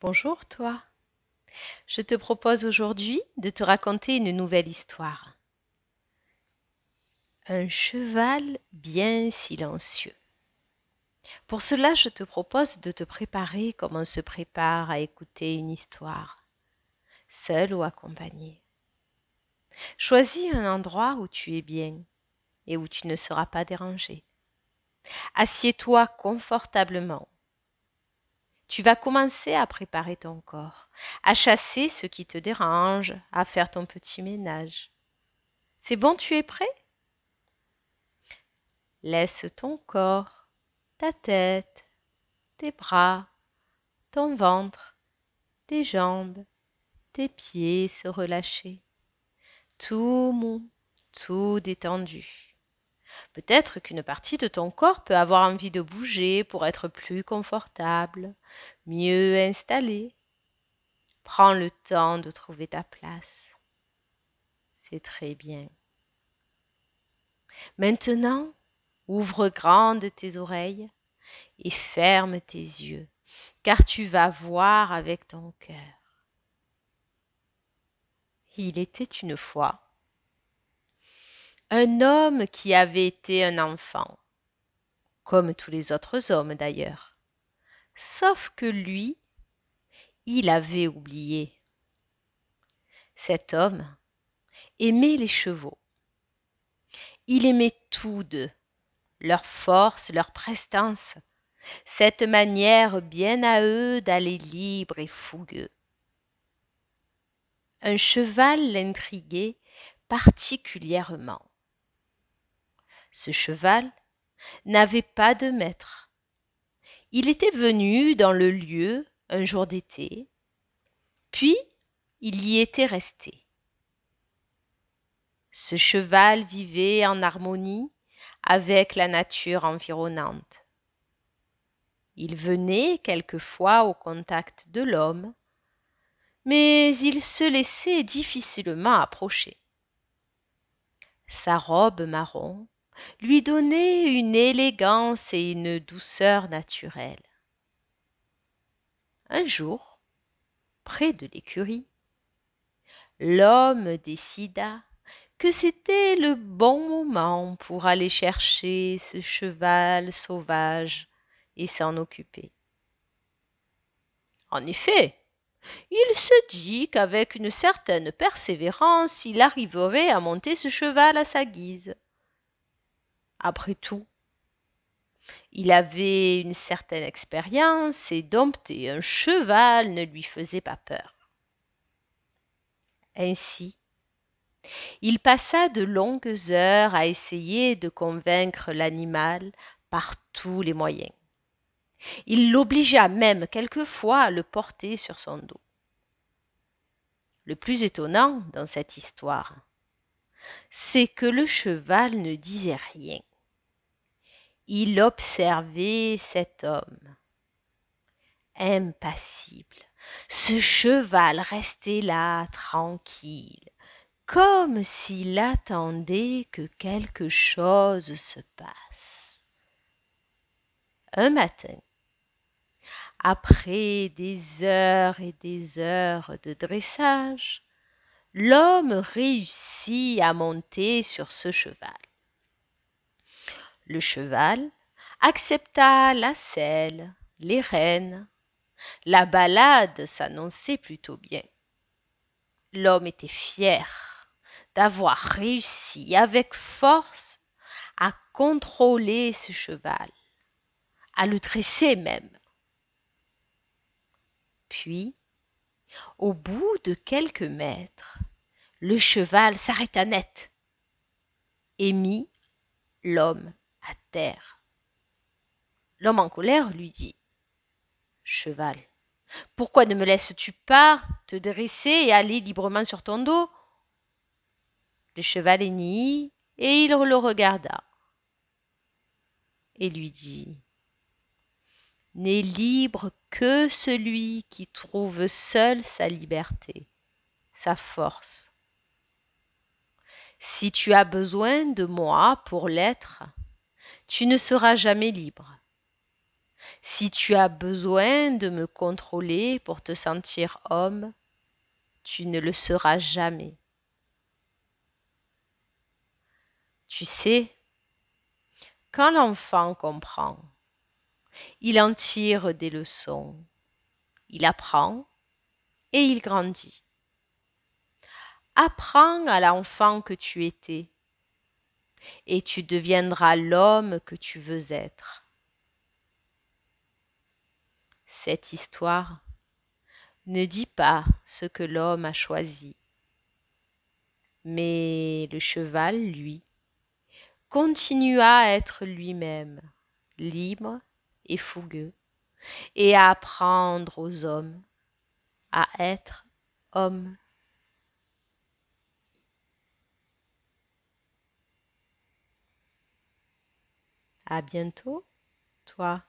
Bonjour toi. Je te propose aujourd'hui de te raconter une nouvelle histoire. Un cheval bien silencieux. Pour cela, je te propose de te préparer comme on se prépare à écouter une histoire, seul ou accompagné. Choisis un endroit où tu es bien et où tu ne seras pas dérangé. Assieds-toi confortablement. Tu vas commencer à préparer ton corps, à chasser ce qui te dérange, à faire ton petit ménage. C'est bon, tu es prêt? Laisse ton corps, ta tête, tes bras, ton ventre, tes jambes, tes pieds se relâcher. Tout mou, tout détendu. Peut-être qu'une partie de ton corps peut avoir envie de bouger pour être plus confortable, mieux installé. Prends le temps de trouver ta place. C'est très bien. Maintenant, ouvre grandes tes oreilles et ferme tes yeux, car tu vas voir avec ton cœur. Il était une fois un homme qui avait été un enfant, comme tous les autres hommes d'ailleurs. Sauf que lui, il avait oublié. Cet homme aimait les chevaux. Il aimait tous deux, leur force, leur prestance, cette manière bien à eux d'aller libre et fougueux. Un cheval l'intriguait particulièrement. Ce cheval n'avait pas de maître. Il était venu dans le lieu un jour d'été, puis il y était resté. Ce cheval vivait en harmonie avec la nature environnante. Il venait quelquefois au contact de l'homme, mais il se laissait difficilement approcher. Sa robe marron lui donnait une élégance et une douceur naturelles. Un jour, près de l'écurie, l'homme décida que c'était le bon moment pour aller chercher ce cheval sauvage et s'en occuper. En effet, il se dit qu'avec une certaine persévérance, il arriverait à monter ce cheval à sa guise. Après tout, il avait une certaine expérience et dompter un cheval ne lui faisait pas peur. Ainsi, il passa de longues heures à essayer de convaincre l'animal par tous les moyens. Il l'obligea même quelquefois à le porter sur son dos. Le plus étonnant dans cette histoire, c'est que le cheval ne disait rien. Il observait cet homme, impassible. Ce cheval restait là, tranquille, comme s'il attendait que quelque chose se passe. Un matin, après des heures et des heures de dressage, l'homme réussit à monter sur ce cheval. Le cheval accepta la selle, les rênes. La balade s'annonçait plutôt bien. L'homme était fier d'avoir réussi avec force à contrôler ce cheval, à le dresser même. Puis, au bout de quelques mètres, le cheval s'arrêta net et mit l'homme à terre. L'homme en colère lui dit: Cheval, pourquoi ne me laisses-tu pas te dresser et aller librement sur ton dos? Le cheval hennit et il le regarda et lui dit: N'est libre que celui qui trouve seul sa liberté, sa force. Si tu as besoin de moi pour l'être, tu ne seras jamais libre. Si tu as besoin de me contrôler pour te sentir homme, tu ne le seras jamais. Tu sais, quand l'enfant comprend, il en tire des leçons, il apprend et il grandit. Apprends à l'enfant que tu étais et tu deviendras l'homme que tu veux être. Cette histoire ne dit pas ce que l'homme a choisi, mais le cheval, lui, continua à être lui-même, libre et fougueux, et à apprendre aux hommes à être hommes. À bientôt, toi.